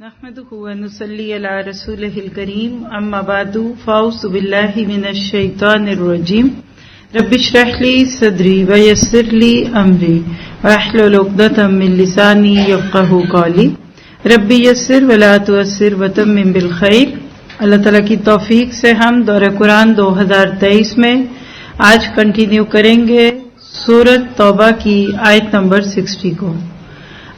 نحمده ونصلي على رسوله الكريم اما بعد فاعوذ بالله من الشيطان الرجيم رب اشرح لي صدري ويسر لي امري واحلل عقدة من لساني يفقهوا قولي رب يسر ولا تعسر وتمم بالخير۔ اللہ تعالیٰ کی توفیق سے ہم دورہ قرآن 2023 میں آج کنٹینیو کریں گے سورۃ توبہ کی آیت نمبر 60 کو۔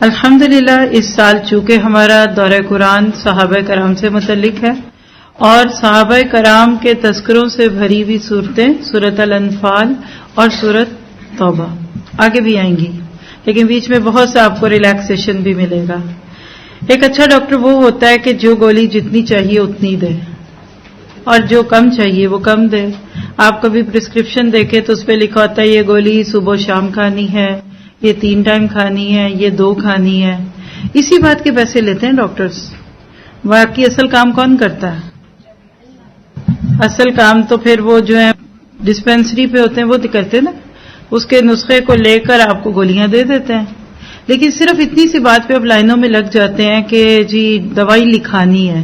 الحمدللہ اس سال چونکہ ہمارا دورہ قرآن صحابہ کرام سے متعلق ہے اور صحابہ کرام کے تذکروں سے بھری ہوئی صورتیں سورۃ الانفال اور سورۃ توبہ آگے بھی آئیں گی، لیکن بیچ میں بہت سا آپ کو ریلیکسیشن بھی ملے گا۔ ایک اچھا ڈاکٹر وہ ہوتا ہے کہ جو گولی جتنی چاہیے اتنی دے اور جو کم چاہیے وہ کم دے۔ آپ کبھی پرسکرپشن دیکھیں تو اس پہ لکھا ہوتا ہے یہ گولی صبح و شام کھانی ہے، یہ 3 ٹائم کھانی ہے، یہ 2 کھانی ہے۔ اسی بات کے پیسے لیتے ہیں ڈاکٹرز۔ باقی اصل کام کون کرتا ہے؟ اصل کام تو پھر وہ جو ہے ڈسپینسری پہ ہوتے ہیں وہ کرتے ہیں نا، اس کے نسخے کو لے کر آپ کو گولیاں دے دیتے ہیں۔ لیکن صرف اتنی سی بات پہ اب لائنوں میں لگ جاتے ہیں کہ جی دوائی لکھانی ہے۔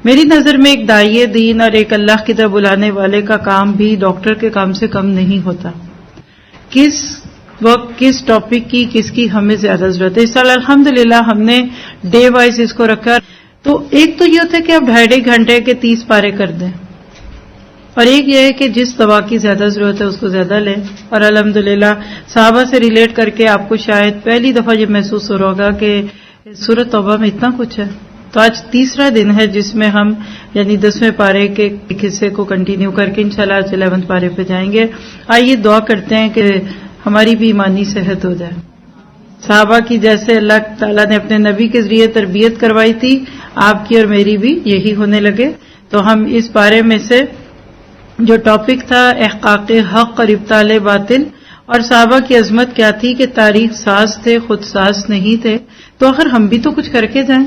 میری نظر میں ایک داعیے دین اور ایک اللہ کی طرف بلانے والے کا کام بھی ڈاکٹر کے کام سے کم نہیں ہوتا۔ کس وقت کس ٹاپک کی کس کی ہمیں زیادہ ضرورت ہے۔ اس سال الحمدللہ ہم نے ڈے وائز اس کو رکھا۔ تو ایک تو یہ ہوتا ہے کہ آپ 2.5 گھنٹے کے 30 پارے کر دیں، اور ایک یہ ہے کہ جس دوا کی زیادہ ضرورت ہے اس کو زیادہ لیں۔ اور الحمدللہ صحابہ سے ریلیٹ کر کے آپ کو شاید پہلی دفعہ یہ محسوس ہو رہا ہوگا کہ سورۃ توبہ میں اتنا کچھ ہے۔ تو آج تیسرا دن ہے جس میں ہم یعنی 10ویں پارے کے ایک حصے کو کنٹینیو کر کے انشاءاللہ 11ویں پارے پہ جائیں گے۔ آئیے دعا کرتے ہیں کہ ہماری بھی ایمانی صحت ہو جائے۔ صحابہ کی جیسے اللہ تعالیٰ نے اپنے نبی کے ذریعے تربیت کروائی تھی، آپ کی اور میری بھی یہی ہونے لگے۔ تو ہم اس بارے میں سے جو ٹاپک تھا احقاق حق اور ابطال باطل، اور صحابہ کی عظمت کیا تھی کہ تاریخ ساز تھے، خود ساز نہیں تھے، تو آخر ہم بھی تو کچھ کر کے جائیں۔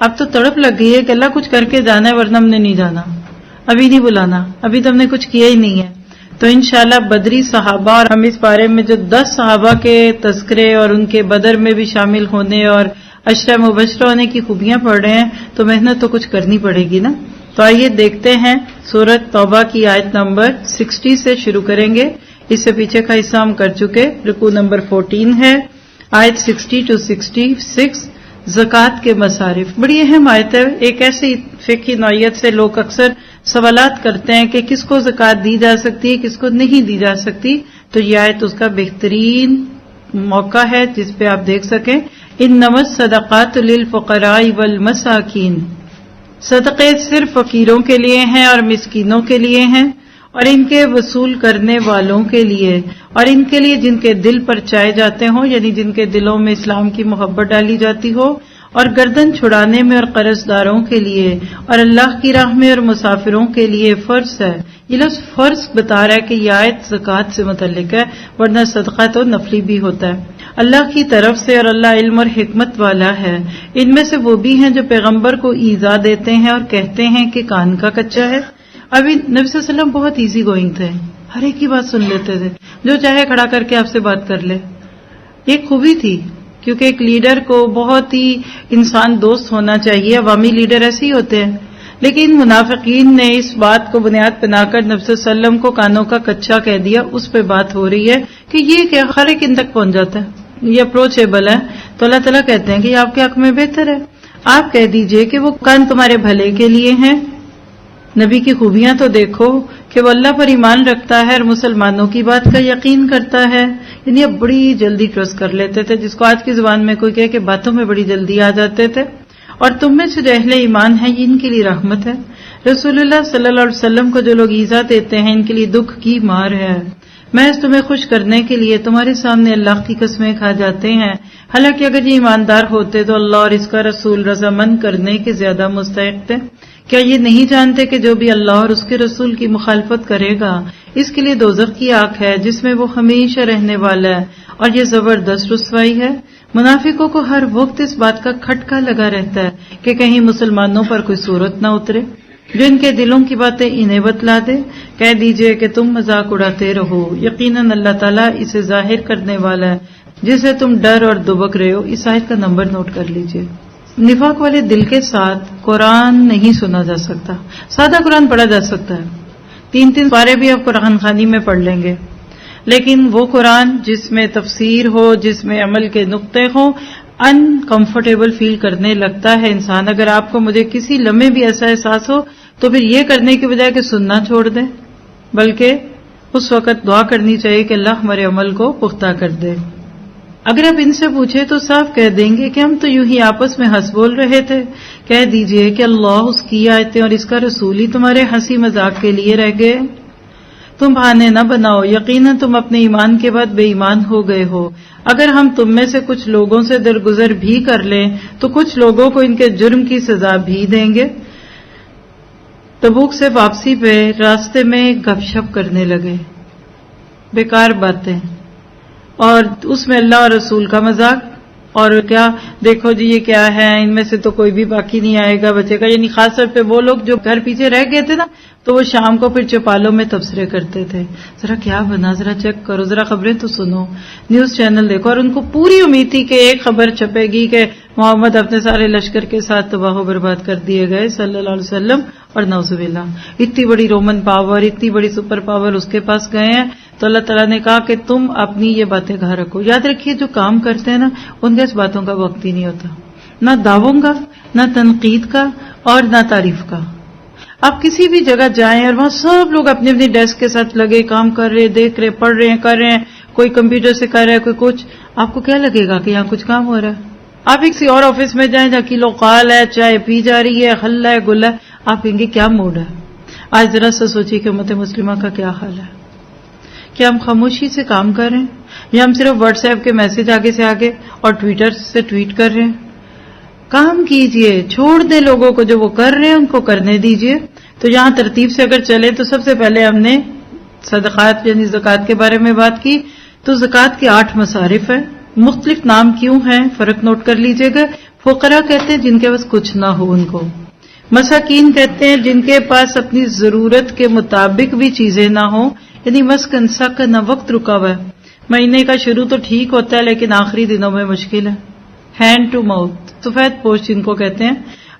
اب تو تڑپ لگ گئی ہے کہ اللہ کچھ کر کے جانا ہے ورنہ ہم نے نہیں جانا، ابھی نہیں بلانا، ابھی تو ہم نے کچھ کیا ہی نہیں ہے۔ تو انشاءاللہ بدری صحابہ، اور ہم اس بارے میں جو 10 صحابہ کے تذکرے اور ان کے بدر میں بھی شامل ہونے اور عشرہ مبشرہ ہونے کی خوبیاں پڑھ رہے ہیں، تو محنت تو کچھ کرنی پڑے گی نا۔ تو آئیے دیکھتے ہیں سورۃ توبہ کی آیت نمبر 60 سے شروع کریں گے۔ اس سے پیچھے کا حصہ ہم کر چکے، رکوع نمبر 14 ہے، آیت 60 to 66 زکوٰۃ کے مصارف۔ بڑی اہم آیت ہے، ایک ایسی فقہی نوعیت سے لوگ اکثر سوالات کرتے ہیں کہ کس کو زکوٰۃ دی جا سکتی ہے، کس کو نہیں دی جا سکتی۔ تو یہ آیت اس کا بہترین موقع ہے جس پہ آپ دیکھ سکیں انما الصدقات للفقراء والمساکین، صدقے صرف فقیروں کے لیے ہیں اور مسکینوں کے لیے ہیں، اور ان کے وصول کرنے والوں کے لیے، اور ان کے لیے جن کے دل پر چائے جاتے ہوں، یعنی جن کے دلوں میں اسلام کی محبت ڈالی جاتی ہو، اور گردن چھڑانے میں اور قرض داروں کے لیے، اور اللہ کی راہ میں اور مسافروں کے لیے فرض ہے۔ یہ لفظ فرض بتا رہا ہے کہ یہ آیت زکوٰۃ سے متعلق ہے، ورنہ صدقہ تو نفلی بھی ہوتا ہے۔ اللہ کی طرف سے، اور اللہ علم اور حکمت والا ہے۔ ان میں سے وہ بھی ہیں جو پیغمبر کو ایذا دیتے ہیں اور کہتے ہیں کہ کان کا کچا ہے۔ ابھی نبی صلی اللہ علیہ وسلم بہت ایزی گوئنگ تھے، ہر ایک کی بات سن لیتے تھے، جو چاہے کھڑا کر کے آپ سے بات کر لے۔ ایک خوبی تھی، کیونکہ ایک لیڈر کو بہت ہی انسان دوست ہونا چاہیے، عوامی لیڈر ایسے ہی ہوتے ہیں۔ لیکن منافقین نے اس بات کو بنیاد بنا کر نبی صلی اللہ علیہ وسلم کو کانوں کا کچا کہہ دیا۔ اس پہ بات ہو رہی ہے کہ یہ کیا ہر ایک ان تک پہنچ جاتا ہے، یہ اپروچیبل ہے۔ تو اللہ تعالیٰ کہتے ہیں کہ یہ آپ کے حق میں بہتر ہے، آپ کہہ دیجئے کہ وہ کان تمہارے بھلے کے لیے ہیں۔ نبی کی خوبیاں تو دیکھو کہ وہ اللہ پر ایمان رکھتا ہے اور مسلمانوں کی بات کا یقین کرتا ہے، یعنی اب بڑی جلدی ٹرسٹ کر لیتے تھے، جس کو آج کی زبان میں کوئی کہے کہ باتوں میں بڑی جلدی آ جاتے تھے۔ اور تم میں سے جو اہل ایمان ہیں یہ ان کے لیے رحمت ہے۔ رسول اللہ صلی اللہ علیہ وسلم کو جو لوگ ایذا دیتے ہیں ان کے لیے دکھ کی مار ہے۔ محض تمہیں خوش کرنے کے لیے تمہارے سامنے اللہ کی قسمیں کھا جاتے ہیں، حالانکہ اگر یہ ایماندار ہوتے تو اللہ اور اس کا رسول رضامند کرنے کے زیادہ مستحق تھے۔ کیا یہ نہیں جانتے کہ جو بھی اللہ اور اس کے رسول کی مخالفت کرے گا اس کے لیے دوزخ کی آگ ہے جس میں وہ ہمیشہ رہنے والا ہے، اور یہ زبردست رسوائی ہے۔ منافقوں کو ہر وقت اس بات کا کھٹکا لگا رہتا ہے کہ کہیں مسلمانوں پر کوئی صورت نہ اترے جو ان کے دلوں کی باتیں انہیں بتلا دے۔ کہہ دیجئے کہ تم مذاق اڑاتے رہو، یقیناً اللہ تعالیٰ اسے ظاہر کرنے والا ہے جسے تم ڈر اور دبک رہے ہو۔ اس آیت کا نمبر نوٹ کر لیجئے، نفاق والے دل کے ساتھ قرآن نہیں سنا جا سکتا. سادہ قرآن پڑھا جا سکتا ہے، 3 پارے بھی آپ قرآن خوانی میں پڑھ لیں گے، لیکن وہ قرآن جس میں تفسیر ہو، جس میں عمل کے نقطے ہوں، انکمفرٹیبل فیل کرنے لگتا ہے انسان. اگر آپ کو مجھے کسی لمحے بھی ایسا احساس ہو تو پھر یہ کرنے کی بجائے کہ سننا چھوڑ دیں، بلکہ اس وقت دعا کرنی چاہیے کہ اللہ ہمارے عمل کو پختہ کر دے. اگر آپ ان سے پوچھیں تو صاف کہہ دیں گے کہ ہم تو یوں ہی آپس میں ہنس بول رہے تھے. کہہ دیجئے کہ اللہ، اس کی آیتیں اور اس کا رسول ہی تمہارے ہنسی مذاق کے لیے رہ گئے. تم بہانے نہ بناؤ، یقیناً تم اپنے ایمان کے بعد بے ایمان ہو گئے ہو. اگر ہم تم میں سے کچھ لوگوں سے درگزر بھی کر لیں تو کچھ لوگوں کو ان کے جرم کی سزا بھی دیں گے. تبوک سے واپسی پہ راستے میں گپ شپ کرنے لگے، بیکار باتیں، اور اس میں اللہ اور رسول کا مذاق. اور کیا دیکھو جی یہ کیا ہے، ان میں سے تو کوئی بھی باقی نہیں آئے گا بچے گا. یعنی خاص طور پہ وہ لوگ جو گھر پیچھے رہ گئے تھے نا، تو وہ شام کو پھر چوپالوں میں تبصرے کرتے تھے، ذرا کیا بنا، ذرا چیک کرو، ذرا خبریں تو سنو، نیوز چینل دیکھو. اور ان کو پوری امید تھی کہ ایک خبر چھپے گی کہ محمد اپنے سارے لشکر کے ساتھ تباہ و برباد کر دیے گئے صلی اللہ علیہ وسلم. اور نعوذ باللہ، اتنی بڑی رومن پاور، اتنی بڑی سپر پاور اس کے پاس گئے ہیں. تو اللہ تعالیٰ نے کہا کہ تم اپنی یہ باتیں کہاں رکھو. یاد رکھیے جو کام کرتے ہیں نا، ان کے اس باتوں کا وقت ہی نہیں ہوتا، نہ دعووں کا، نہ تنقید کا، اور نہ تعریف کا. آپ کسی بھی جگہ جائیں اور وہاں سب لوگ اپنے اپنے ڈیسک کے ساتھ لگے کام کر رہے، دیکھ رہے، پڑھ رہے ہیں، کر رہے ہیں، کوئی کمپیوٹر سے کر رہا ہے، کوئی کچھ. آپ کو کیا لگے گا کہ یہاں کچھ کام ہو رہا ہے؟ آپ ایک کسی اور آفس میں جائیں جہاں کلو قال ہے، چائے پی جا رہی ہے، ہلہ ہے، گلا ہے، آپ کہیں گے کیا موڈ ہے. آج ذرا سا سوچیے کہ امت مسلمہ کا کیا حال ہے. کیا ہم خاموشی سے کام کر رہے ہیں، یا ہم صرف واٹس ایپ کے میسج آگے سے آگے اور ٹویٹر سے ٹویٹ کر رہے ہیں؟ کام کیجئے، چھوڑ دیں لوگوں کو، جو وہ کر رہے ہیں ان کو کرنے دیجئے. تو یہاں ترتیب سے اگر چلے تو سب سے پہلے ہم نے صدقات یعنی زکوٰۃ کے بارے میں بات کی. تو زکوٰۃ کے 8 مصارف ہیں. مختلف نام کیوں ہیں، فرق نوٹ کر لیجئے گا. فقراء کہتے ہیں جن کے پاس کچھ نہ ہو ان کو. مساکین کہتے ہیں جن کے پاس اپنی ضرورت کے مطابق بھی چیزیں نہ ہوں، یعنی مسکن سکن، وقت رکا ہوا ہے. مہینے کا شروع تو ٹھیک ہوتا ہے لیکن آخری دنوں میں مشکل ہے. ہینڈ ٹو ماؤتھ، سفید پوش جن کو کہتے ہیں.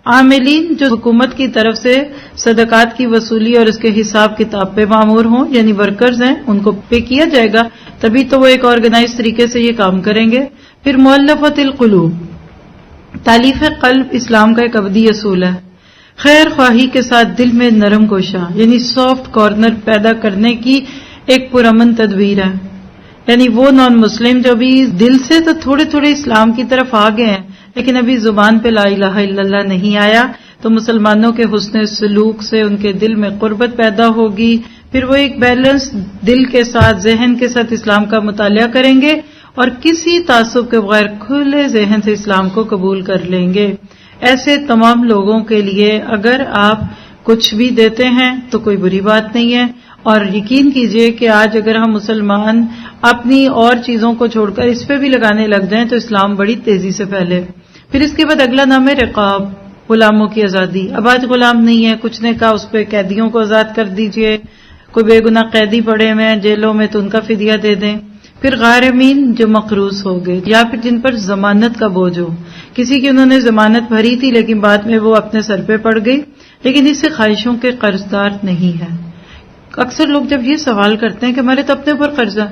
عاملین جو حکومت کی طرف سے صدقات کی وصولی اور اس کے حساب کتاب پہ مامور ہوں، یعنی ورکرز ہیں، ان کو پے کیا جائے گا، تبھی تو وہ ایک آرگنائز طریقے سے یہ کام کریں گے. پھر مؤلفۃ القلوب، تالیف قلب اسلام کا ایک ابدی اصول ہے. خیر خواہی کے ساتھ دل میں نرم گوشہ، یعنی سافٹ کارنر پیدا کرنے کی ایک پرامن تدبیر ہے. یعنی وہ نان مسلم جو بھی دل سے تو تھوڑے تھوڑے اسلام کی طرف آ گئے ہیں لیکن ابھی زبان پہ لا الہ الا اللہ نہیں آیا، تو مسلمانوں کے حسن سلوک سے ان کے دل میں قربت پیدا ہوگی. پھر وہ ایک بیلنس دل کے ساتھ، ذہن کے ساتھ اسلام کا مطالعہ کریں گے اور کسی تعصب کے بغیر کھلے ذہن سے اسلام کو قبول کر لیں گے. ایسے تمام لوگوں کے لیے اگر آپ کچھ بھی دیتے ہیں تو کوئی بری بات نہیں ہے. اور یقین کیجئے کہ آج اگر ہم مسلمان اپنی اور چیزوں کو چھوڑ کر اس پہ بھی لگانے لگ جائیں تو اسلام بڑی تیزی سے پھیلے. پھر اس کے بعد اگلا نام ہے رقاب، غلاموں کی آزادی. اب آج غلام نہیں ہے، کچھ نے کہا اس پہ قیدیوں کو آزاد کر دیجئے. کوئی بے گناہ قیدی پڑے ہوئے ہیں جیلوں میں تو ان کا فدیہ دے دیں. پھر غارمین جو مقروض ہو گئے یا پھر جن پر ضمانت کا بوجھ ہو، کسی کی انہوں نے ضمانت بھری تھی لیکن بعد میں وہ اپنے سر پہ پڑ گئی، لیکن اس سے خواہشوں کے قرض دار نہیں ہے. اکثر لوگ جب یہ سوال کرتے ہیں کہ ہمارے تو اپنے اوپر قرضہ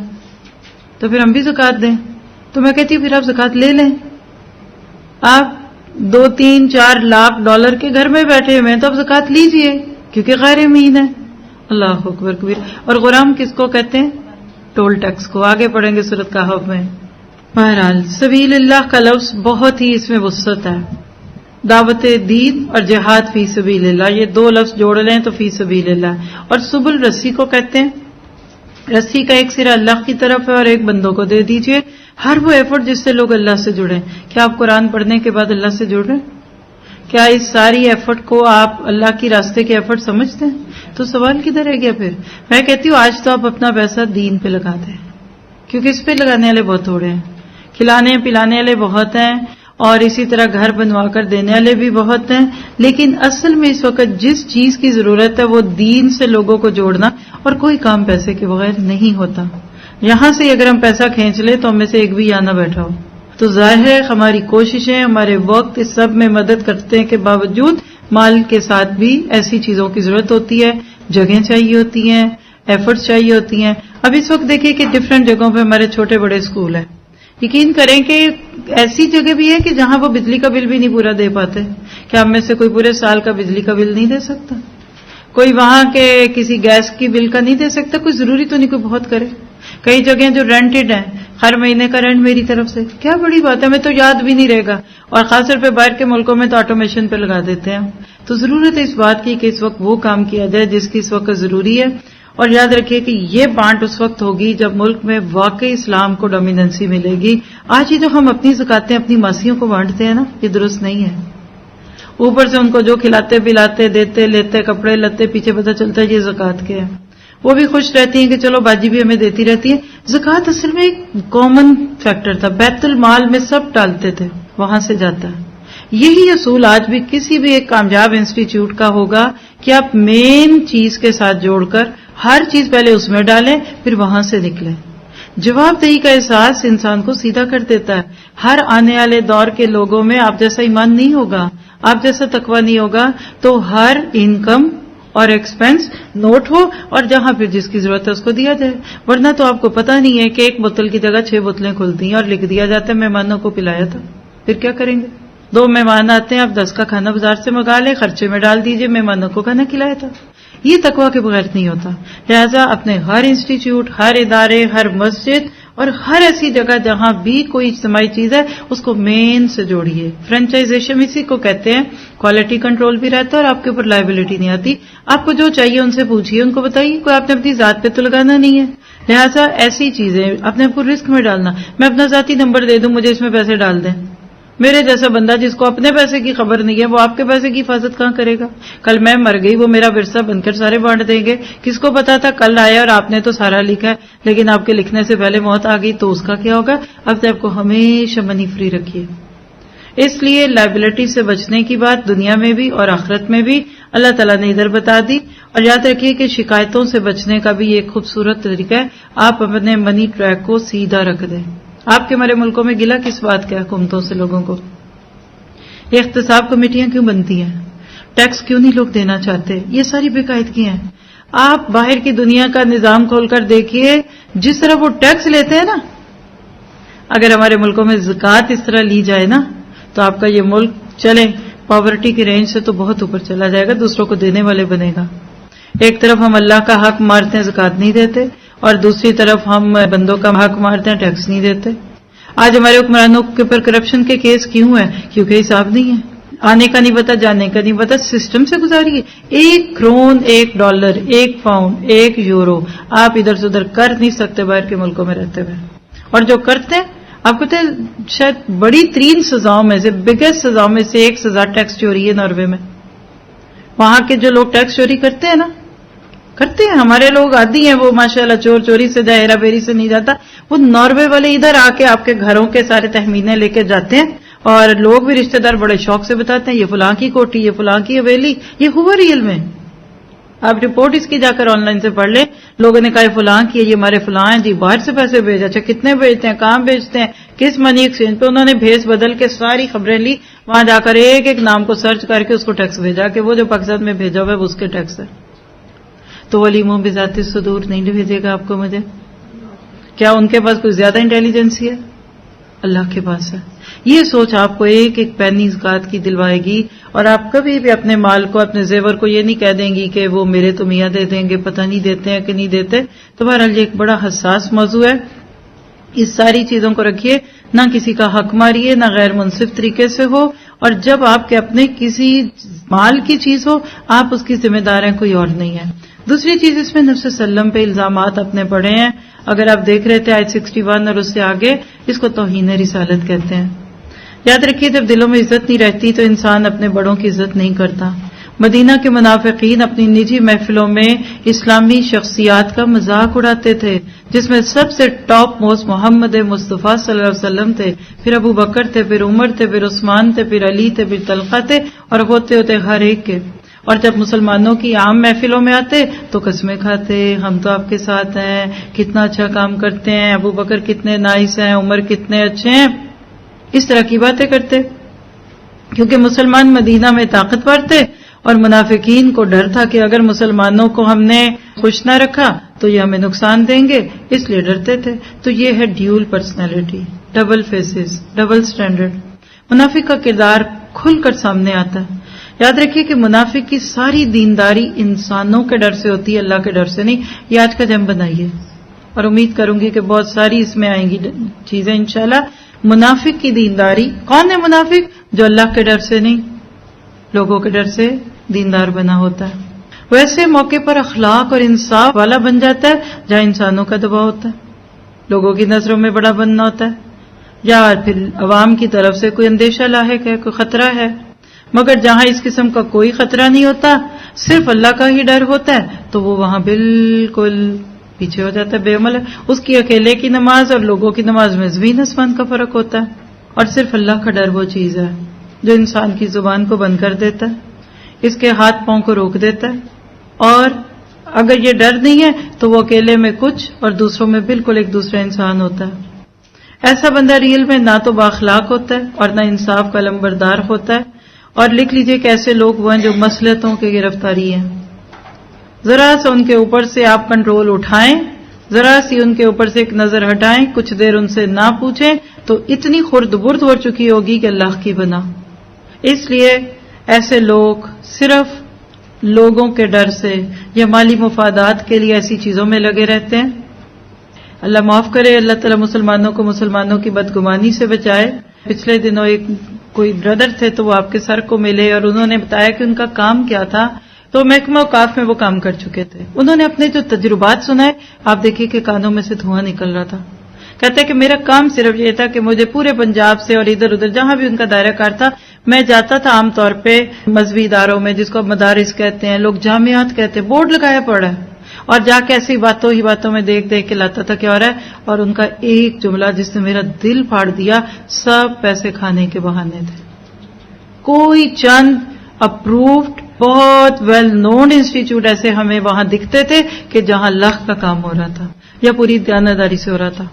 تو پھر ہم بھی زکوٰۃ دیں، تو میں کہتی ہوں پھر آپ زکوٰۃ لے لیں. آپ 2, 3, 4 لاکھ ڈالر کے گھر میں بیٹھے ہوئے ہیں تو آپ زکوٰۃ لیجئے کیونکہ غارمین ہے. اللہ اکبر کبیر. اور غلام کس کو کہتے ہیں؟ ٹول ٹیکس کو. آگے پڑھیں گے سورۃ کہف میں. بہرحال سبیل اللہ کا لفظ بہت ہی اس میں وسعت ہے. دعوت دین اور جہاد فی سبیل اللہ، یہ 2 لفظ جوڑ لیں تو فی سبیل اللہ. اور سبل رسی کو کہتے ہیں. رسی کا ایک سرا اللہ کی طرف ہے اور ایک بندوں کو دے دیجئے. ہر وہ ایفرٹ جس سے لوگ اللہ سے جڑیں. کیا آپ قرآن پڑھنے کے بعد اللہ سے جڑ رہے ہیں؟ کیا اس ساری ایفرٹ کو آپ اللہ کی راستے کے ایفرٹ سمجھتے ہیں؟ تو سوال کدھر رہ گیا پھر؟ میں کہتی ہوں آج تو آپ اپنا پیسہ دین پہ لگا دیں، کیونکہ اس پہ لگانے والے بہت تھوڑے ہیں. کھلانے پلانے والے بہت ہیں اور اسی طرح گھر بنوا کر دینے والے بھی بہت ہیں، لیکن اصل میں اس وقت جس چیز کی ضرورت ہے وہ دین سے لوگوں کو جوڑنا، اور کوئی کام پیسے کے بغیر نہیں ہوتا. یہاں سے اگر ہم پیسہ کھینچ لیں تو ہم میں سے ایک بھی یہاں نہ بیٹھا ہو. تو ظاہر ہے ہماری کوششیں، ہمارے وقت اس سب میں مدد کرتے ہیں کہ باوجود مال کے ساتھ بھی ایسی چیزوں کی ضرورت ہوتی ہے، جگہیں چاہیے ہوتی ہیں، ایفرٹس چاہیے ہوتی ہیں. اب اس وقت دیکھیے کہ ڈفرینٹ جگہوں پہ ہمارے چھوٹے بڑے اسکول ہیں. یقین کریں کہ ایسی جگہ بھی ہے کہ جہاں وہ بجلی کا بل بھی نہیں پورا دے پاتے. کیا ہم میں سے کوئی پورے سال کا بجلی کا بل نہیں دے سکتا؟ کوئی وہاں کے کسی گیس کی بل کا نہیں دے سکتا؟ کوئی ضروری تو نہیں کوئی بہت کرے. کئی جگہیں جو رینٹڈ ہیں، ہر مہینے کا رینٹ میری طرف سے، کیا بڑی بات ہے، ہمیں تو یاد بھی نہیں رہے گا. اور خاص طور پہ باہر کے ملکوں میں تو آٹومیشن پہ لگا دیتے ہیں. تو ضرورت ہے اس بات کی کہ اس وقت وہ کام کیا جائے جس کی اس وقت ضروری ہے. اور یاد رکھیے کہ یہ بانٹ اس وقت ہوگی جب ملک میں واقعی اسلام کو ڈومیننسی ملے گی. آج ہی جو ہم اپنی زکاتیں اپنی ماسیوں کو بانٹتے ہیں نا، یہ درست نہیں ہے. اوپر سے ان کو جو کھلاتے پلاتے دیتے لیتے کپڑے لتے، پیچھے پتہ چلتا ہے یہ زکات کے ہے. وہ بھی خوش رہتی ہیں کہ چلو باجی بھی ہمیں دیتی رہتی ہے. زکات اصل میں ایک کامن فیکٹر تھا، بیت المال میں سب ڈالتے تھے، وہاں سے جاتا ہے. یہی اصول آج بھی کسی بھی ایک کامیاب انسٹیٹیوٹ کا ہوگا کہ آپ مین چیز کے ساتھ جوڑ کر ہر چیز پہلے اس میں ڈالیں، پھر وہاں سے نکلیں. جواب دہی کا احساس انسان کو سیدھا کر دیتا ہے. ہر آنے والے دور کے لوگوں میں آپ جیسا ایمان نہیں ہوگا، آپ جیسا تقویٰ نہیں ہوگا. تو ہر انکم اور ایکسپینس نوٹ ہو اور جہاں پھر جس کی ضرورت ہے اس کو دیا جائے. ورنہ تو آپ کو پتہ نہیں ہے کہ ایک بوتل کی جگہ 6 بوتلیں کھلتی ہیں اور لکھ دیا جاتا ہے مہمانوں کو پلایا تھا. پھر کیا کریں گے؟ 2 مہمان آتے ہیں، آپ 10 کا کھانا بازار سے منگا لیں، خرچے میں ڈال دیجئے، مہمانوں کو کھانا کھلایا تھا. یہ تقویٰ کے بغیر نہیں ہوتا. لہذا اپنے ہر انسٹیٹیوٹ، ہر ادارے، ہر مسجد اور ہر ایسی جگہ جہاں بھی کوئی اجتماعی چیز ہے اس کو مین سے جوڑیے. فرینچائزیشن اسی کو کہتے ہیں. کوالٹی کنٹرول بھی رہتا ہے اور آپ کے اوپر لائبلٹی نہیں آتی. آپ کو جو چاہیے ان سے پوچھیے، ان کو بتائیے. کوئی آپ نے اپنی ذات پہ تو لگانا نہیں ہے. لہذا ایسی چیزیں اپنے آپ کو رسک میں ڈالنا. میں اپنا ذاتی نمبر دے دوں، مجھے اس میں پیسے ڈال دیں. میرے جیسا بندہ جس کو اپنے پیسے کی خبر نہیں ہے وہ آپ کے پیسے کی حفاظت کہاں کرے گا؟ کل میں مر گئی، وہ میرا ورثہ بن کر سارے بانٹ دیں گے. کس کو پتا تھا کل آیا اور آپ نے تو سارا لکھا ہے، لیکن آپ کے لکھنے سے پہلے موت آ گئی تو اس کا کیا ہوگا؟ اب آپ کو ہمیشہ منی فری رکھیے. اس لیے لائبلٹی سے بچنے کی بات دنیا میں بھی اور آخرت میں بھی اللہ تعالیٰ نے ادھر بتا دی. اور یاد رکھیے کہ شکایتوں سے بچنے کا بھی ایک خوبصورت طریقہ ہے. آپ اپنے منی ٹریک کو سیدھا رکھ دیں. آپ کے ہمارے ملکوں میں گلا کس بات کا حکومتوں سے لوگوں کو؟ یہ احتساب کمیٹیاں کیوں بنتی ہیں؟ ٹیکس کیوں نہیں لوگ دینا چاہتے؟ یہ ساری بے قاعدگیاں ہیں. آپ باہر کی دنیا کا نظام کھول کر دیکھیے، جس طرح وہ ٹیکس لیتے ہیں نا، اگر ہمارے ملکوں میں زکوٰۃ اس طرح لی جائے نا تو آپ کا یہ ملک چلے پاورٹی کی رینج سے تو بہت اوپر چلا جائے گا، دوسروں کو دینے والے بنے گا. ایک طرف ہم اللہ کا حق مارتے ہیں، زکوٰۃ نہیں دیتے، اور دوسری طرف ہم بندوں کا حق مارتے ہیں، ٹیکس نہیں دیتے. آج ہمارے حکمرانوں کے اوپر کرپشن کے کیس کیوں ہیں؟ کیونکہ حساب نہیں ہے. آنے کا نہیں پتا، جانے کا نہیں پتا، سسٹم سے گزاریے. 1 کرون، $1، 1 پاؤنڈ، 1 یورو آپ ادھر سے ادھر کر نہیں سکتے باہر کے ملکوں میں رہتے ہوئے. اور جو کرتے ہیں، آپ کہتے ہیں شاید بڑی ترین سزاؤں میں سے، بگیسٹ سزاؤں میں سے ایک سزا ٹیکس چوری ہے ناروے میں. وہاں کے جو لوگ ٹیکس چوری کرتے ہیں نا، کرتے ہیں، ہمارے لوگ عادی ہیں، وہ ماشاءاللہ چور چوری سے جائے، ہیرا پھیری سے نہیں جاتا. وہ ناروے والے ادھر آ کے آپ کے گھروں کے سارے تخمینے لے کے جاتے ہیں، اور لوگ بھی رشتہ دار بڑے شوق سے بتاتے ہیں یہ فلاں کی کوٹھی، یہ فلاں کی حویلی. یہ ہوا ریئل میں. آپ رپورٹ اس کی جا کر آن لائن سے پڑھ لیں. لوگوں نے کہا یہ فلاں کی ہے، یہ ہمارے فلاں ہیں جی، باہر سے پیسے بھیجا. اچھا کتنے بھیجتے ہیں، کہاں بھیجتے ہیں، کس منی ایکسچینج پہ؟ انہوں نے بھیج بدل کے ساری خبریں لی، وہاں جا کر ایک ایک نام کو سرچ کر کے اس کو ٹیکس بھیجا کہ وہ جو پاکستان میں بھیجا ہوا ہے وہ اس کے ٹیکس ہے. تو ولیموں بذات الصدور نہیں بھیجے گا آپ کو مجھے؟ کیا ان کے پاس کوئی زیادہ انٹیلیجنسی ہے؟ اللہ کے پاس ہے. یہ سوچ آپ کو ایک ایک پینی زکات کی دلوائے گی، اور آپ کبھی بھی اپنے مال کو، اپنے زیور کو یہ نہیں کہہ دیں گی کہ وہ میرے تو میاں دے دیں گے، پتہ نہیں دیتے ہیں کہ نہیں دیتے. تو بہرحال یہ ایک بڑا حساس موضوع ہے. اس ساری چیزوں کو رکھیے، نہ کسی کا حق ماریے، نہ غیر منصف طریقے سے ہو. اور جب آپ کے اپنے کسی مال کی چیز ہو، آپ اس کی ذمہ دار ہیں، کوئی اور نہیں ہے. دوسری چیز، اس میں نبی صلی اللہ علیہ وسلم پہ الزامات اپنے پڑے ہیں. اگر آپ دیکھ رہے تھے آیت 61 اور اس سے آگے، اس کو توہین رسالت کہتے ہیں. یاد رکھیے جب دلوں میں عزت نہیں رہتی تو انسان اپنے بڑوں کی عزت نہیں کرتا. مدینہ کے منافقین اپنی نجی محفلوں میں اسلامی شخصیات کا مذاق اڑاتے تھے، جس میں سب سے ٹاپ موسٹ محمد مصطفیٰ صلی اللہ علیہ وسلم تھے، پھر ابو بکر تھے، پھر عمر تھے، پھر عثمان تھے، پھر علی تھے، پھر طلحہ تھے، اور ہوتے ہوتے ہر ایک کے. اور جب مسلمانوں کی عام محفلوں میں آتے تو قسمیں کھاتے، ہم تو آپ کے ساتھ ہیں، کتنا اچھا کام کرتے ہیں، ابو بکر کتنے نائس ہیں، عمر کتنے اچھے ہیں. اس طرح کی باتیں کرتے، کیونکہ مسلمان مدینہ میں طاقتور تھے اور منافقین کو ڈر تھا کہ اگر مسلمانوں کو ہم نے خوش نہ رکھا تو یہ ہمیں نقصان دیں گے، اس لیے ڈرتے تھے. تو یہ ہے dual personality, double faces, double standard. منافق کا کردار کھل کر سامنے آتا ہے. یاد رکھیے کہ منافق کی ساری دینداری انسانوں کے ڈر سے ہوتی ہے، اللہ کے ڈر سے نہیں. یہ آج کا جم بنائیے، اور امید کروں گی کہ بہت ساری اس میں آئیں گی چیزیں انشاءاللہ. منافق کی دینداری، کون ہے منافق؟ جو اللہ کے ڈر سے نہیں، لوگوں کے ڈر سے دیندار بنا ہوتا ہے. ویسے موقع پر اخلاق اور انصاف والا بن جاتا ہے جہاں انسانوں کا دباؤ ہوتا ہے، لوگوں کی نظروں میں بڑا بننا ہوتا ہے، یا پھر عوام کی طرف سے کوئی اندیشہ لاحق ہے، کوئی خطرہ ہے. مگر جہاں اس قسم کا کوئی خطرہ نہیں ہوتا، صرف اللہ کا ہی ڈر ہوتا ہے، تو وہ وہاں بالکل پیچھے ہو جاتا ہے، بے عمل ہے. اس کی اکیلے کی نماز اور لوگوں کی نماز میں زمین آسمان کا فرق ہوتا ہے. اور صرف اللہ کا ڈر وہ چیز ہے جو انسان کی زبان کو بند کر دیتا ہے، اس کے ہاتھ پاؤں کو روک دیتا ہے. اور اگر یہ ڈر نہیں ہے تو وہ اکیلے میں کچھ اور دوسروں میں بالکل ایک دوسرا انسان ہوتا ہے. ایسا بندہ ریل میں نہ تو بااخلاق ہوتا ہے اور نہ انصاف کا علمبردار ہوتا ہے. اور لکھ لیجئے کہ ایسے لوگ وہ ہیں جو مصلحتوں کی گرفتاری ہیں. ذرا سا ان کے اوپر سے آپ کنٹرول اٹھائیں، ذرا سی ان کے اوپر سے ایک نظر ہٹائیں، کچھ دیر ان سے نہ پوچھیں تو اتنی خرد برد ہو چکی ہوگی کہ اللہ کی بنا. اس لیے ایسے لوگ صرف لوگوں کے ڈر سے یا مالی مفادات کے لیے ایسی چیزوں میں لگے رہتے ہیں. اللہ معاف کرے، اللہ تعالیٰ مسلمانوں کو مسلمانوں کی بدگمانی سے بچائے. پچھلے دنوں ایک کوئی بردر تھے تو وہ آپ کے سر کو ملے اور انہوں نے بتایا کہ ان کا کام کیا تھا. تو محکمہ اوقاف میں وہ کام کر چکے تھے. انہوں نے اپنے جو تجربات سنائے، آپ دیکھیے کہ کانوں میں سے دھواں نکل رہا تھا. کہتے کہ میرا کام صرف یہ تھا کہ مجھے پورے پنجاب سے اور ادھر ادھر جہاں بھی ان کا دائرہ کار تھا، میں جاتا تھا عام طور پہ مذہبی اداروں میں، جس کو مدارس کہتے ہیں، لوگ جامعات کہتے ہیں، بورڈ لگایا پڑا ہے، اور جا کے ایسی باتوں ہی باتوں میں دیکھ دیکھ کے لاتا تھا کیا ہو رہا ہے. اور ان کا ایک جملہ جس نے میرا دل پھاڑ دیا، سب پیسے کھانے کے بہانے تھے. کوئی چند اپرووڈ بہت ویل نون انسٹیٹیوٹ ایسے ہمیں وہاں دکھتے تھے کہ جہاں لاکھ کا کام ہو رہا تھا یا پوری دیانتداری سے ہو رہا تھا.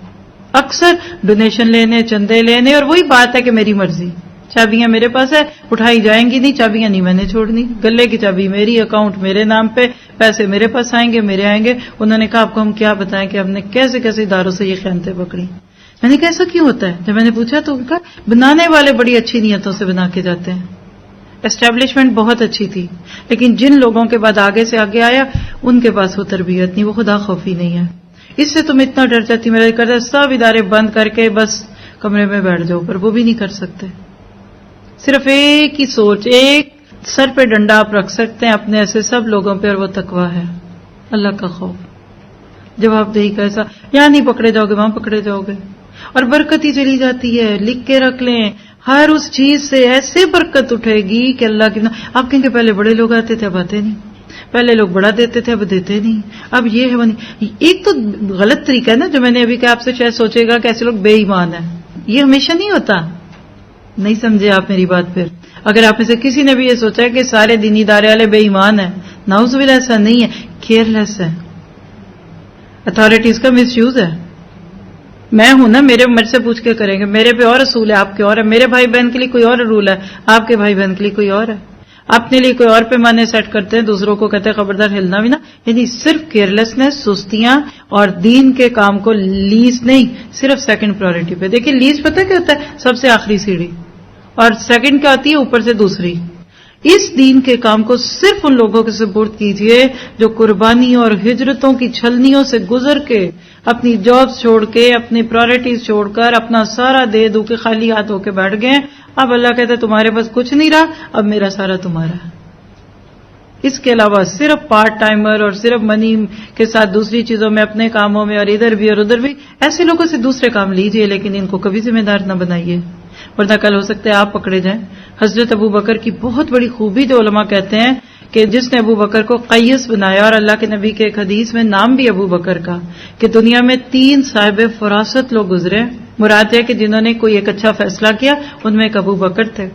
اکثر ڈونیشن لینے، چندے لینے، اور وہی بات ہے کہ میری مرضی، چابیاں میرے پاس ہے، اٹھائی جائیں گی نہیں، چابیاں نہیں میں نے چھوڑنی، گلے کی چابی میری، اکاؤنٹ میرے نام پہ، پیسے میرے پاس آئیں گے، میرے آئیں گے. انہوں نے کہا آپ کو ہم کیا بتائیں کہ ہم نے کیسے کیسے اداروں سے یہ خیانتیں پکڑی. میں نے کہا ایسا کیوں ہوتا ہے؟ جب میں نے پوچھا تو ان کا بنانے والے بڑی اچھی نیتوں سے بنا کے جاتے ہیں، اسٹیبلشمنٹ بہت اچھی تھی، لیکن جن لوگوں کے بعد آگے سے آگے آیا ان کے پاس وہ تربیت نہیں، وہ خدا خوفی نہیں ہے. اس سے تم اتنا ڈر جاتی، میرا کرتا ہے سب ادارے بند کر کے بس کمرے میں بیٹھ جاؤ، پر وہ بھی نہیں کر سکتے. صرف ایک ہی سوچ، ایک سر پہ ڈنڈا آپ رکھ سکتے ہیں اپنے ایسے سب لوگوں پہ، اور وہ تقویٰ ہے، اللہ کا خوف. جواب دہی کا ایسا، یہاں نہیں پکڑے جاؤ گے وہاں پکڑے جاؤ گے، اور برکت ہی چلی جاتی ہے. لکھ کے رکھ لیں، ہر اس چیز سے ایسے برکت اٹھے گی کہ اللہ کی. آپ کہیں کہ پہلے بڑے لوگ آتے تھے، اب آتے نہیں، پہلے لوگ بڑا دیتے تھے، اب دیتے نہیں، اب یہ ہے وہ نہیں. ایک تو غلط طریقہ ہے نا جو میں نے ابھی کہا، آپ سے شاید سوچے گا کہ ایسے لوگ بے ایمان ہیں. یہ ہمیشہ نہیں ہوتا، نہیں سمجھے آپ میری بات. پھر اگر آپ میں سے کسی نے بھی یہ سوچا ہے کہ سارے دینی ادارے والے بے ایمان ہیں، نعوذ باللہ، ایسا نہیں ہے، کیئر لیس ہے، اتھارٹیز کا مس یوز ہے. میں ہوں نا، میرے سے پوچھ کے کریں گے، میرے پہ اور رسول ہے، آپ کے اور ہے، میرے بھائی بہن کے لیے کوئی اور رول ہے، آپ کے بھائی بہن کے لیے کوئی اور ہے. اپنے لیے کوئی اور پیمانے سیٹ کرتے ہیں، دوسروں کو کہتے ہیں خبردار ہلنا بھی نا. یعنی صرف کیئرلیسنس، سستیاں، اور دین کے کام کو لیز نہیں، صرف سیکنڈ پرائرٹی پہ. دیکھیں لیز پتہ کیا ہوتا ہے؟ سب سے آخری سیڑھی، اور سیکنڈ کیا ہوتی ہے؟ اوپر سے دوسری. اس دین کے کام کو صرف ان لوگوں کے سپورٹ کیجئے جو قربانی اور ہجرتوں کی چھلنیوں سے گزر کے، اپنی جابز چھوڑ کے، اپنی پرائرٹیز چھوڑ کر، اپنا سارا دے دو کے خالی ہاتھ ہو کے بیٹھ گئے. اب اللہ کہتا ہے تمہارے پاس کچھ نہیں رہا، اب میرا سارا تمہارا ہے. اس کے علاوہ صرف پارٹ ٹائمر اور صرف منی کے ساتھ دوسری چیزوں میں، اپنے کاموں میں، اور ادھر بھی اور ادھر بھی، ایسے لوگوں سے دوسرے کام لیجئے، لیکن ان کو کبھی ذمہ دار نہ بنائیے، ورنہ کل ہو سکتا ہے آپ پکڑے جائیں. حضرت ابو بکر کی بہت بڑی خوبی جو علماء کہتے ہیں کہ جس نے ابو بکر کو قیس بنایا، اور اللہ کے نبی کے ایک حدیث میں نام بھی ابو بکر کا، کہ دنیا میں 3 صاحب فراست لوگ گزرے. مراد ہے کہ جنہوں نے کوئی ایک اچھا فیصلہ کیا، ان میں ایک ابو بکر تھے،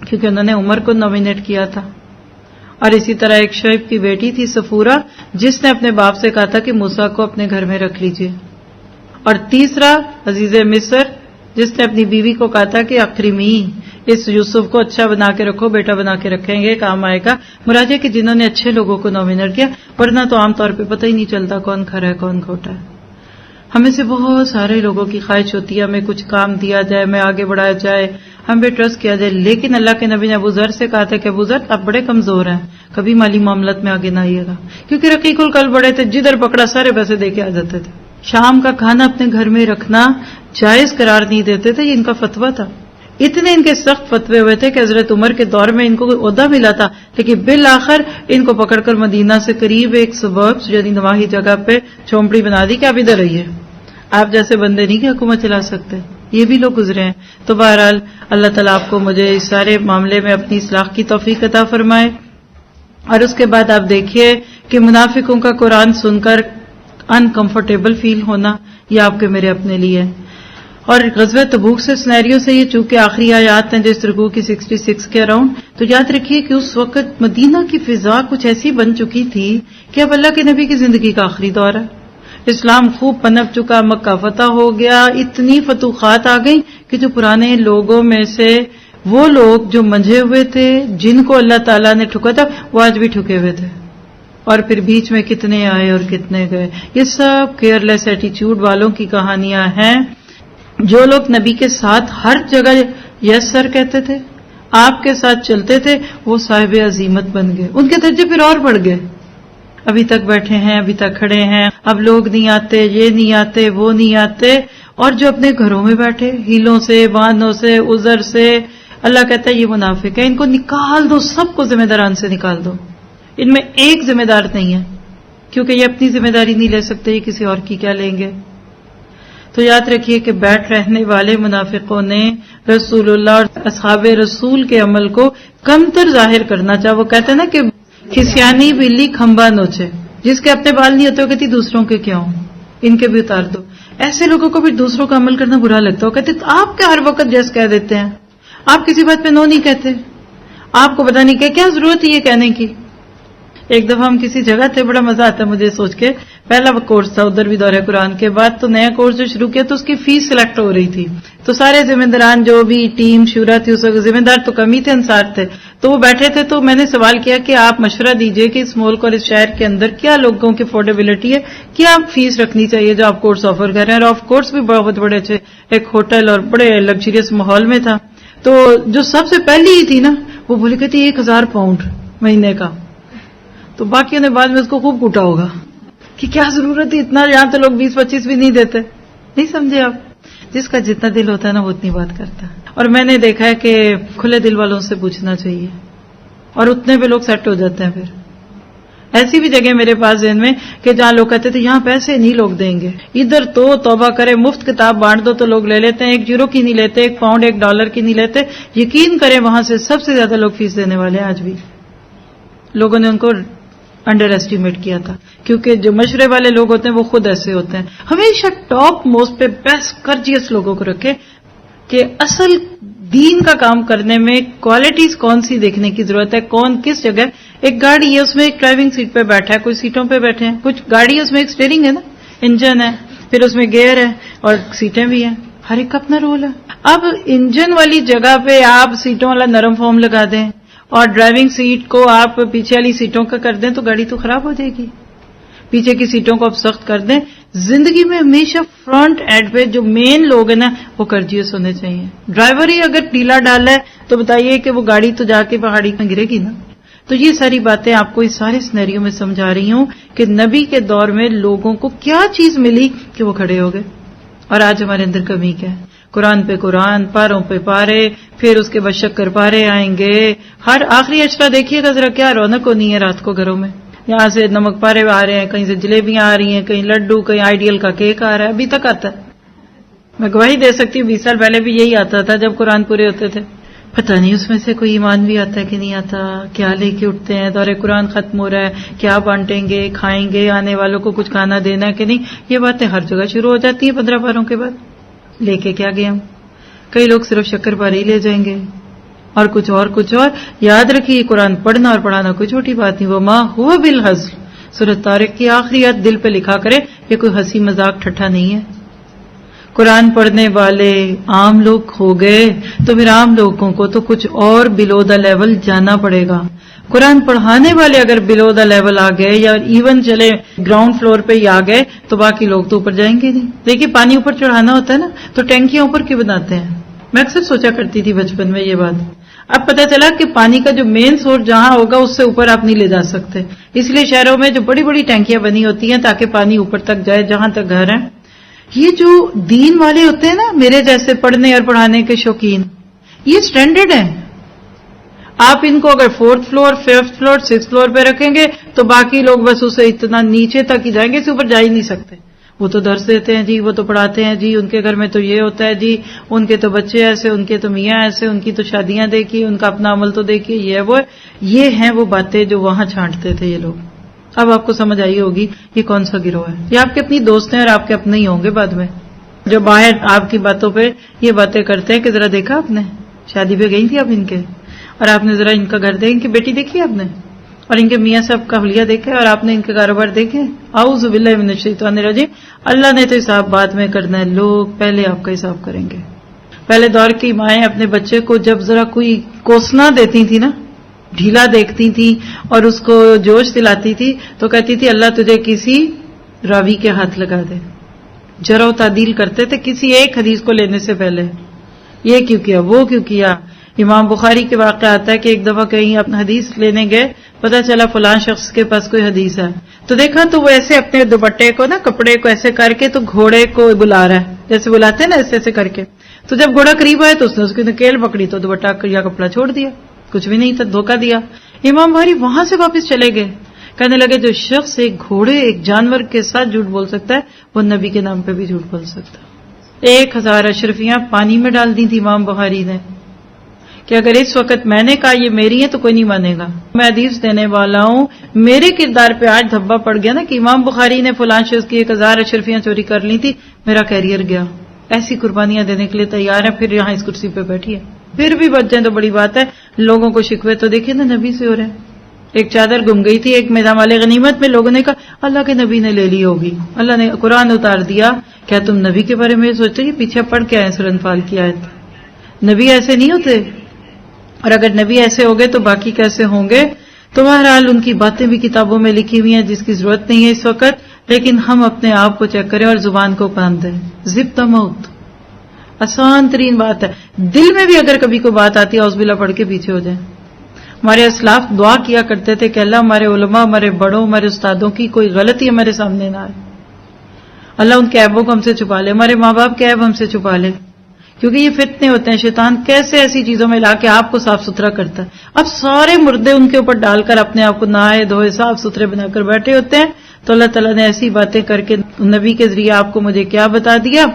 کیونکہ انہوں نے عمر کو نامینیٹ کیا تھا. اور اسی طرح ایک شعیب کی بیٹی تھی صفورہ، جس نے اپنے باپ سے کہا تھا کہ موسیٰ کو اپنے گھر میں رکھ لیجئے. اور تیسرا عزیز مصر جس نے اپنی بیوی کو کہا تھا کہ اکرمی، اس یوسف کو اچھا بنا کے رکھو، بیٹا بنا کے رکھیں گے، کام آئے گا. مراد ہے کہ جنہوں نے اچھے لوگوں کو نامنر کیا، ورنہ تو عام طور پہ پتہ ہی نہیں چلتا کون کھرا ہے کون کھوٹا ہے. ہمیں سے بہت سارے لوگوں کی خواہش ہوتی ہے ہمیں کچھ کام دیا جائے، ہمیں آگے بڑھایا جائے، ہم پہ ٹرسٹ کیا جائے. لیکن اللہ کے نبی نے ابو ذر سے کہا تھا کہ ابو ذر آپ بڑے کمزور ہیں، کبھی مالی معاملات میں آگے نہ آئیے گا. کیونکہ رقیق القلب بڑے تھے، جدھر پکڑا سارے پیسے دے کے آ جاتے تھے. شام کا کھانا اپنے گھر میں رکھنا جائز قرار نہیں دیتے تھے، یہ ان کا فتویٰ تھا. اتنے ان کے سخت فتوے ہوئے تھے کہ حضرت عمر کے دور میں ان کو کوئی عہدہ ملا تھا، لیکن بالآخر ان کو پکڑ کر مدینہ سے قریب ایک سبربس یعنی نواحی جگہ پہ جھونپڑی بنا دی کہ آپ ادھر رہیے، آپ جیسے بندے نہیں کہ حکومت چلا سکتے. یہ بھی لوگ گزرے ہیں. تو بہرحال اللہ تعالیٰ آپ کو مجھے اس سارے معاملے میں اپنی اصلاح کی توفیق عطا فرمائے. اور اس کے بعد آپ دیکھیے کہ منافقوں کا قرآن سن کر انکمفرٹیبل فیل ہونا یہ آپ کے میرے اپنے لیے. اور غزوہ تبوک سے سنیریو سے یہ چونکہ آخری آیات ہیں جس رکوع کی 66 کے اراؤنڈ، تو یاد رکھیے کہ اس وقت مدینہ کی فضا کچھ ایسی بن چکی تھی کہ اب اللہ کے نبی کی زندگی کا آخری دور ہے. اسلام خوب پنپ چکا، مکہ فتح ہو گیا، اتنی فتوحات آ گئی کہ جو پرانے لوگوں میں سے وہ لوگ جو منجھے ہوئے تھے، جن کو اللہ تعالیٰ نے ٹھکا تھا، وہ آج بھی ٹھکے ہوئے تھے. اور پھر بیچ میں کتنے آئے اور کتنے گئے. یہ سب کیئر لیس ایٹیچیوڈ والوں کی کہانیاں ہیں. جو لوگ نبی کے ساتھ ہر جگہ یس سر کہتے تھے، آپ کے ساتھ چلتے تھے، وہ صاحب عزیمت بن گئے. ان کے درجے پھر اور بڑھ گئے. ابھی تک بیٹھے ہیں، ابھی تک کھڑے ہیں، اب لوگ نہیں آتے، یہ نہیں آتے، وہ نہیں آتے. اور جو اپنے گھروں میں بیٹھے ہیلوں سے، بہانوں سے، عذر سے، اللہ کہتا ہے یہ منافق ہے، ان کو نکال دو، سب کو ذمہ داران سے نکال دو. ان میں ایک ذمہ دار نہیں ہے، کیونکہ یہ اپنی ذمہ داری نہیں لے سکتے، یہ کسی اور کی کیا لیں گے. تو یاد رکھیے کہ بیٹھ رہنے والے منافقوں نے رسول اللہ اور اصحاب رسول کے عمل کو کمتر ظاہر کرنا چاہا. وہ کہتے ہیں نا کہ کھسیانی بلی کھمبا نوچے، جس کے اپنے بال نہیں ہوتے وہ کہتی دوسروں کے کیا ہوں، ان کے بھی اتار دو. ایسے لوگوں کو بھی دوسروں کا عمل کرنا برا لگتا ہے. وہ کہتے آپ کیا ہر وقت جیس کہہ دیتے ہیں، آپ کسی بات پہ نو نہیں کہتے، آپ کو پتا نہیں کہ کیا ضرورت ہے یہ کہنے کی. ایک دفعہ ہم کسی جگہ تھے، بڑا مزہ آتا ہے مجھے سوچ کے، پہلا کورس تھا ادھر بھی دورہ قرآن کے بعد، تو نیا کورس جو شروع کیا تو اس کی فیس سلیکٹ ہو رہی تھی. تو سارے ذمہ داران جو بھی ٹیم شورا تھی، اس وقت ذمہ دار تو کم ہی تھے، انصار تھے، تو وہ بیٹھے تھے. تو میں نے سوال کیا کہ آپ مشورہ دیجئے کہ اس ملک اور اس شہر کے اندر کیا لوگوں کی افورڈیبلٹی ہے، کیا فیس رکھنی چاہیے جو آپ کورس آفر کر رہے ہیں. اور آف کورس بھی بہت بڑے اچھے ایک ہوٹل اور بڑے لگژریس ماحول میں تھا. تو جو سب سے پہلی ہی تھی نا، وہ بولی کہتی 1000 پاؤنڈ مہینے کا. تو باقیوں نے بعد میں اس کو خوب کوٹا ہوگا کہ کیا ضرورت ہے اتنا، یہاں تو لوگ 20-25 بھی نہیں دیتے. نہیں سمجھے آپ، جس کا جتنا دل ہوتا ہے نا وہ اتنی بات کرتا ہے. اور میں نے دیکھا ہے کہ کھلے دل والوں سے پوچھنا چاہیے، اور اتنے پہ لوگ سیٹ ہو جاتے ہیں. پھر ایسی بھی جگہ میرے پاس ذہن میں کہ جہاں لوگ کہتے تھے یہاں پیسے نہیں لوگ دیں گے، ادھر تو توبہ کرے مفت کتاب بانٹ دو تو لوگ لے لیتے ہیں، 1 یورو کی نہیں لیتے، 1 پاؤنڈ 1 ڈالر کی نہیں لیتے. یقین کریں وہاں سے سب سے زیادہ لوگ فیس دینے والے ہیں. آج بھی لوگوں نے ان کو انڈر ایسٹیمیٹ کیا تھا، کیونکہ جو مشورے والے لوگ ہوتے ہیں وہ خود ایسے ہوتے ہیں. ہمیشہ ٹاپ موسٹ پہ بیسٹ کرجیس لوگوں کو رکھے کہ اصل دین کا کام کرنے میں کوالٹیز کون سی دیکھنے کی ضرورت ہے، کون کس جگہ. ایک گاڑی ہے، اس میں ایک ڈرائیونگ سیٹ پہ بیٹھا ہے، کچھ سیٹوں پہ بیٹھے ہیں، کچھ گاڑی ہے اس میں ایک اسٹیئرنگ ہے نا، انجن ہے، پھر اس میں گیئر ہے اور سیٹیں بھی ہیں. ہر ایک کا اپنا رول ہے. اب انجن والی جگہ پہ آپ سیٹوں والا نرم فارم لگا دیں اور ڈرائیونگ سیٹ کو آپ پیچھے والی سیٹوں کا کر دیں تو گاڑی تو خراب ہو جائے گی. پیچھے کی سیٹوں کو آپ سخت کر دیں. زندگی میں ہمیشہ فرنٹ اینڈ پہ جو مین لوگ ہیں نا وہ کرجیس ہونے چاہیے. ڈرائیور ہی اگر ڈھیلا ڈالا ہے تو بتائیے کہ وہ گاڑی تو جا کے پہاڑی میں گرے گی نا. تو یہ ساری باتیں آپ کو اس سارے سینیریو میں سمجھا رہی ہوں کہ نبی کے دور میں لوگوں کو کیا چیز ملی کہ وہ کھڑے ہو گئے. اور آج ہمارے اندر کمی کیا ہے؟ قرآن پہ قرآن، پاروں پہ پارے، پھر اس کے بعد شکر پارے آئیں گے. ہر آخری اشرا دیکھیے گا ذرا کیا رونق ہونی ہے رات کو گھروں میں. یہاں سے نمک پارے آ رہے ہیں، کہیں سے جلیبیاں آ رہی ہیں، کہیں لڈو، کہیں آئیڈیل کا کیک آ رہا ہے. ابھی تک آتا ہے. میں گواہی دے سکتی ہوں 20 سال پہلے بھی یہی آتا تھا جب قرآن پورے ہوتے تھے. پتہ نہیں اس میں سے کوئی ایمان بھی آتا ہے کہ نہیں آتا. کیا لے کے اٹھتے ہیں، دورہ قرآن ختم ہو رہا ہے، کیا بانٹیں گے، کھائیں گے، آنے والوں کو کچھ کھانا دینا ہے کہ نہیں. یہ باتیں ہر جگہ شروع ہو جاتی ہیں 15 پاروں کے بعد. لے کے کیا گئے ہم؟ کئی لوگ صرف شکر پارے ہی لے جائیں گے اور کچھ اور کچھ اور. یاد رکھیے قرآن پڑھنا اور پڑھانا کوئی چھوٹی بات نہیں. وما ہوا قرآن پڑھنے والے عام لوگ ہو گئے تو پھر عام لوگوں کو تو کچھ اور بلو دا لیول جانا پڑے گا. قرآن پڑھانے والے اگر بلو دا لیول آ گئے یا ایون چلے گراؤنڈ فلور پہ ہی آ گئے تو باقی لوگ تو اوپر جائیں گے نہیں. دیکھیے پانی اوپر چڑھانا ہوتا ہے نا تو ٹینکیاں اوپر کیوں بناتے ہیں؟ میں اکثر سوچا کرتی تھی بچپن میں یہ بات. اب پتہ چلا کہ پانی کا جو مین سورس جہاں ہوگا اس سے اوپر آپ نہیں لے جا سکتے، اس لیے شہروں میں جو بڑی بڑی ٹینکیاں بنی ہوتی ہیں تاکہ پانی اوپر تک جائے جہاں تک گھر ہیں. یہ جو دین والے ہوتے ہیں نا میرے جیسے پڑھنے اور پڑھانے کے شوقین، یہ سٹینڈرڈ ہیں. آپ ان کو اگر 4th floor 5th floor 6th floor پہ رکھیں گے تو باقی لوگ بس اسے اتنا نیچے تک ہی جائیں گے، اس سے اوپر جا ہی نہیں سکتے. وہ تو درس دیتے ہیں جی، وہ تو پڑھاتے ہیں جی، ان کے گھر میں تو یہ ہوتا ہے جی، ان کے تو بچے ایسے، ان کے تو میاں ایسے، ان کی تو شادیاں دیکھیے، ان کا اپنا عمل تو دیکھیے، یہ ہیں وہ باتیں جو وہاں چھانٹتے تھے یہ لوگ. اب آپ کو سمجھ آئی ہوگی یہ کون سا گروہ ہے. یہ آپ کے اپنی دوست ہیں اور آپ کے اپنے ہی ہوں گے بعد میں، جو باہر آپ کی باتوں پہ یہ باتیں کرتے ہیں کہ ذرا دیکھا آپ نے، شادی پہ گئی تھی آپ ان کے، اور آپ نے ذرا ان کا گھر دیکھ، ان کی بیٹی دیکھی آپ نے، اور ان کے میاں صاحب کا حلیہ دیکھے، اور آپ نے ان کے کاروبار دیکھے. اعوذ باللہ من الشیطان الرجیم. اللہ نے تو حساب بعد میں کرنا ہے، لوگ پہلے آپ کا حساب کریں گے. پہلے دور کی مائیں اپنے بچے کو جب ذرا کوئی کوسنا دیتی تھی نا، ڈھیلا دیکھتی تھی اور اس کو جوش دلاتی تھی تو کہتی تھی اللہ تجھے کسی راوی کے ہاتھ لگا دے. جرح و تعدیل کرتے تھے کسی ایک حدیث کو لینے سے پہلے، یہ کیوں کیا، وہ کیوں کیا. امام بخاری کے واقعہ آتا ہے کہ ایک دفعہ کہیں اپنا حدیث لینے گئے، پتا چلا فلاں شخص کے پاس کوئی حدیث ہے، تو دیکھا تو وہ ایسے اپنے دوپٹے کو نا، کپڑے کو ایسے کر کے تو گھوڑے کو بلا رہا ہے، جیسے بلاتے ہیں نا ایسے ایسے کر کے. تو جب گھوڑا قریب آیا تو اس نے اس کی نکیل پکڑی تو دوپٹہ یا کپڑا چھوڑ دیا، کچھ بھی نہیں تھا، دھوکہ دیا. امام بخاری وہاں سے واپس چلے گئے، کہنے لگے جو شخص ایک گھوڑے ایک جانور کے ساتھ جھوٹ بول سکتا ہے وہ نبی کے نام پہ بھی جھوٹ بول سکتا ہے. 1000 اشرفیاں پانی میں ڈال دی تھی امام بخاری نے کہ اگر اس وقت میں نے کہا یہ میری ہے تو کوئی نہیں مانے گا. میں حدیث دینے والا ہوں، میرے کردار پہ آج دھبا پڑ گیا نا کہ امام بخاری نے فلاں شخص کی 1000 اشرفیاں چوری کر لی تھی، میرا کیریئر گیا. ایسی قربانیاں دینے کے لیے تیار ہے، پھر یہاں اس کرسی پہ بیٹھی ہے، پھر بھی بچ جائیں تو بڑی بات ہے. لوگوں کو شکوے تو دیکھیں نا نبی سے ہو رہے ہیں. ایک چادر گم گئی تھی ایک میدان والے غنیمت میں، لوگوں نے کہا اللہ کے نبی نے لے لی ہوگی، اللہ نے قرآن اتار دیا. کیا تم نبی کے بارے میں سوچتے کہ پیچھے پڑھ کے آئے سورہ انفال کی آیت؟ نبی ایسے نہیں ہوتے، اور اگر نبی ایسے ہو گئے تو باقی کیسے ہوں گے؟ تو بہرحال ان کی باتیں بھی کتابوں میں لکھی ہوئی ہیں جس کی ضرورت نہیں ہے اس وقت، لیکن ہم اپنے آپ کو چیک کریں اور زبان کو باندھ دیں. ضبط موت آسان ترین بات ہے. دل میں بھی اگر کبھی کوئی بات آتی ہے اعوذ باللہ پڑھ کے پیچھے ہو جائیں. ہمارے اسلاف دعا کیا کرتے تھے کہ اللہ ہمارے علماء، ہمارے بڑوں، ہمارے استادوں کی کوئی غلطی ہمارے سامنے نہ آئے، اللہ ان کے عیبوں کو ہم سے چھپا لے، ہمارے ماں باپ کے عیب ہم سے چھپا لے، کیونکہ یہ فتنے ہوتے ہیں. شیطان کیسے ایسی چیزوں میں لا کے آپ کو صاف ستھرا کرتا ہے. اب سارے مردے ان کے اوپر ڈال کر اپنے آپ کو نہائے دھوئے صاف ستھرے بنا کر بیٹھے ہوتے ہیں. تو اللہ تعالیٰ نے ایسی باتیں کر کے نبی کے ذریعے آپ کو مجھے کیا بتا دیا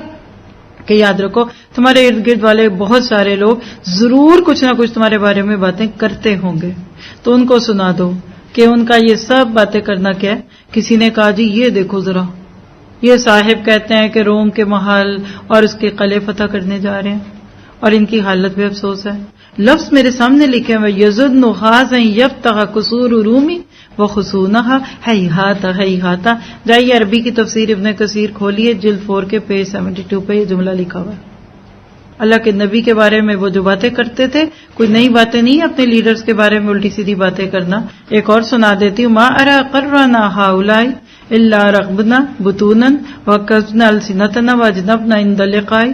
کہ یاد رکھو تمہارے ارد گرد والے بہت سارے لوگ ضرور کچھ نہ کچھ تمہارے بارے میں باتیں کرتے ہوں گے، تو ان کو سنا دو کہ ان کا یہ سب باتیں کرنا کیا ہے. کسی نے کہا جی یہ دیکھو ذرا، یہ صاحب کہتے ہیں کہ روم کے محل اور اس کے قلعے فتح کرنے جا رہے ہیں، اور ان کی حالت بھی افسوس ہے. لفظ میرے سامنے لکھے ہوئے یزدن خاصا یفتح قصور رومی وخصونہا ہیہاتا ہیہاتا. جائیے عربی کی تفسیر ابن کثیر کھولیے جلد 4 کے پیج 72 پہ یہ جملہ لکھا ہوا ہے. اللہ کے نبی کے بارے میں وہ جو باتیں کرتے تھے کوئی نئی باتیں نہیں، اپنے لیڈرز کے بارے میں الٹی سیدھی باتیں کرنا. ایک اور سنا دیتی ہوں. ما ارى قرنا هؤلاء الا رغبنا بطونا وكسبنا السنتنا واجنبنا عند اللقاء.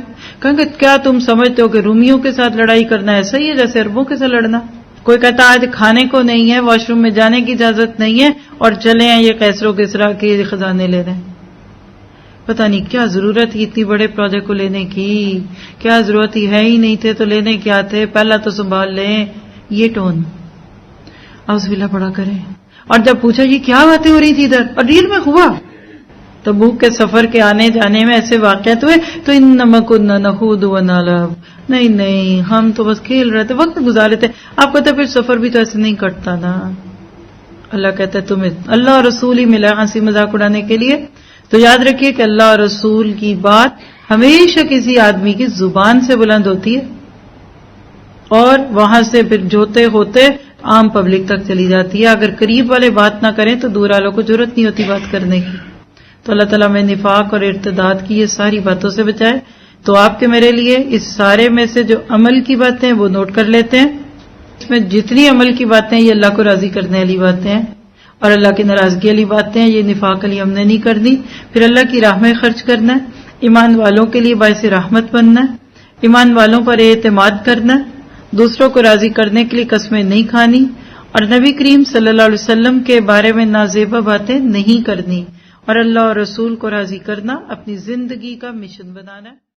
کہ کیا تم سمجھتے ہو کہ رومیوں کے ساتھ لڑائی کرنا ایسا ہی ہے جیسے عربوں کے ساتھ لڑنا؟ کوئی کہتا آج کھانے کو نہیں ہے، واش روم میں جانے کی اجازت نہیں ہے، اور چلے ہیں یہ کیسر و کسرا کے خزانے لے رہے ہیں. پتہ نہیں کیا ضرورت تھی اتنی بڑے پروجیکٹ کو لینے کی، کیا ضرورت ہی ہے ہی نہیں تھے تو لینے کیا تھے، پہلا تو سنبھال لیں. یہ ٹون اعوذ باللہ پڑا کریں. اور جب پوچھا یہ کیا باتیں ہو رہی تھی ادھر، اور ریل میں ہوا تبوک کے سفر کے آنے جانے میں ایسے واقعات ہوئے تو انما كنا نخوض ونلعب، نہیں ہم تو بس کھیل رہے تھے، وقت گزارے تھے. آپ کہتے پھر سفر بھی تو ایسے نہیں کٹتا نا. اللہ کہتا ہے تمہیں اللہ اور رسول ہی ملا ہنسی مذاق اڑانے کے لیے. تو یاد رکھیے کہ اللہ اور رسول کی بات ہمیشہ کسی آدمی کی زبان سے بلند ہوتی ہے اور وہاں سے پھر جوتے ہوتے عام پبلک تک چلی جاتی ہے. اگر قریب والے بات نہ کریں تو دور والوں کو ضرورت نہیں ہوتی بات کرنے کی. تو اللہ تعالیٰ میں نفاق اور ارتداد کی یہ ساری باتوں سے بچائے. تو آپ کے میرے لیے اس سارے میں سے جو عمل کی باتیں ہیں وہ نوٹ کر لیتے ہیں. اس میں جتنی عمل کی باتیں ہیں یہ اللہ کو راضی کرنے والی باتیں ہیں اور اللہ کی ناراضگی والی باتیں ہیں. یہ نفاق علی ہم نے نہیں کرنی. پھر اللہ کی راہ میں خرچ کرنا ہے, ایمان والوں کے لیے باعث رحمت بننا ہے, ایمان والوں پر اعتماد کرنا ہے, دوسروں کو راضی کرنے کے لیے قسمیں نہیں کھانی, اور نبی کریم صلی اللہ علیہ وسلم کے بارے میں نازیبا باتیں نہیں کرنی, اور اللہ اور رسول کو راضی کرنا اپنی زندگی کا مشن بنانا ہے.